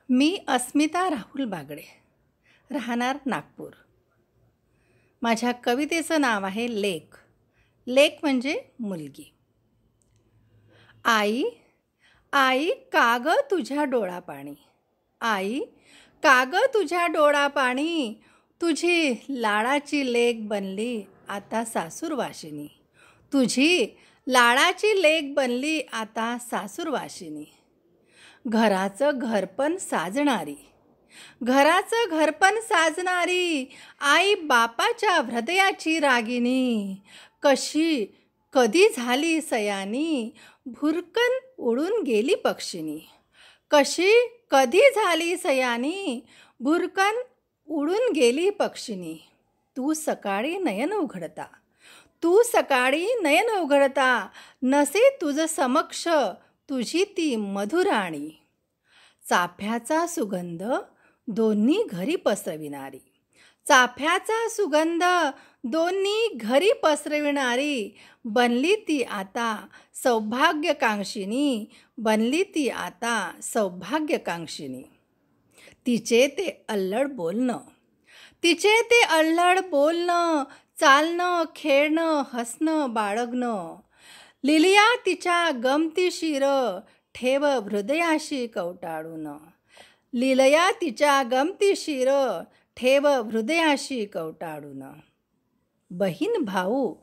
मी अस्मिता राहुल बागडे, राहणार नागपूर. माझ्या कवितेचं नाव आहे लेक. लेक म्हणजे मुलगी. आई आई का गं तुझ्या डोळापाणी, आई का गं तुझ्या डोळापाणी, तुझी लाडाची लेक बनली आता सासूरवाशिनी, तुझी लाडाची लेक बनली आता सासूरवाशिनी. घराचं घरपण साजणारी, घराचं घरपण साजणारी, आई बापाच्या हृदयाची रागिनी, कशी कधी झाली सयानी, भुरकन उडून गेली पक्षिणी, कशी कधी झाली सयानी, भुरकन उडून गेली पक्षिणी. तू सकाळी नयन उघडता, तू सकाळी नयन उघडता, नसे तुझ समक्ष तुझी ती मधुराणी. चाफ्याचा सुगंध दोन्ही घरी पसरविणारी, चाफ्याचा सुगंध दोन्ही घरी पसरविणारी, बनली ती आता सौभाग्यकांक्षिणी, बनली ती आता सौभाग्यकांक्षिणी. तिचे ते अल्लड बोलणं, तिचे ते अल्लड बोलणं, चालणं खेळणं हसणं बाळगणं, लिलिया तिच्या गमतीशीर ठेव हृदयाशी कवटाळून, लिलया तिच्या गमतीशीर ठेव हृदयाशी कवटाळून. बहीण भाऊ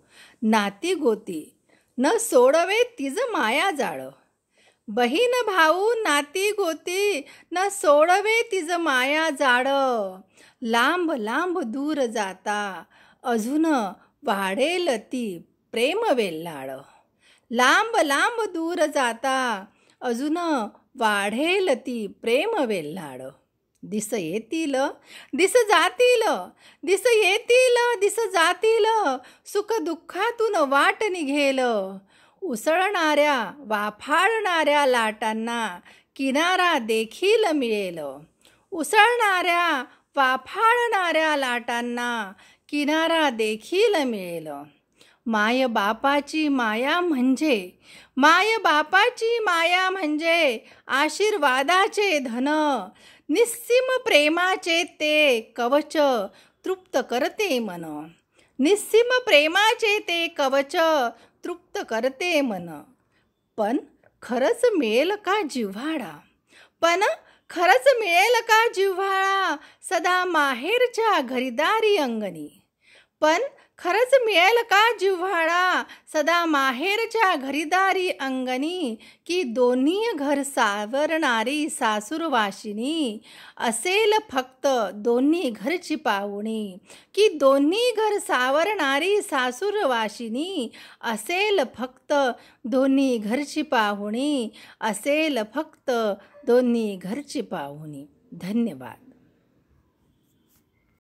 नाती गोती न सोडवे तिज माया जाळ, बहीण भाऊ नाती गोती न सोडवे तिज माया जाळ, लांब लांब दूर जाता अजून वाढेल ती प्रेम वेल्हाळ, लांब लांब दूर जाता अजून वाढेल ती प्रेम वेल्हाळ. दिस येतील दिस जातील, दिस येतील दिस जातील, सुख दुःखातून वाट निघेल, उसळणाऱ्या वाफाळणाऱ्या लाटांना किनारा देखील मिळेल, उसळणाऱ्या वाफाळणाऱ्या लाटांना किनारा देखील मिळेल. माय बापाची माया म्हणजे, माय बापाची माया म्हणजे आशीर्वादाचे धन, निस्सीम प्रेमाचे ते कवच तृप्त करते मन, निस्सीम प्रेमाचे ते कवच तृप्त करते मन. पण खरंच मिळेल का जिव्हाळा, पण खरंच मिळेल का जिव्हाळा, सदा माहेरच्या घरीदारी अंगणी, पण खरंच मिळेल का जिव्हाळा, सदा माहेरच्या घरीदारी अंगणी, की दोन्ही घर सावरणारी सासूरवाशिनी, असेल फक्त दोन्ही घरची पाहुणी, की दोन्ही घर सावरणारी सासूरवाशिनी, असेल फक्त दोन्ही घरची पाहुणी, असेल फक्त दोन्ही घरची पाहुणी. धन्यवाद.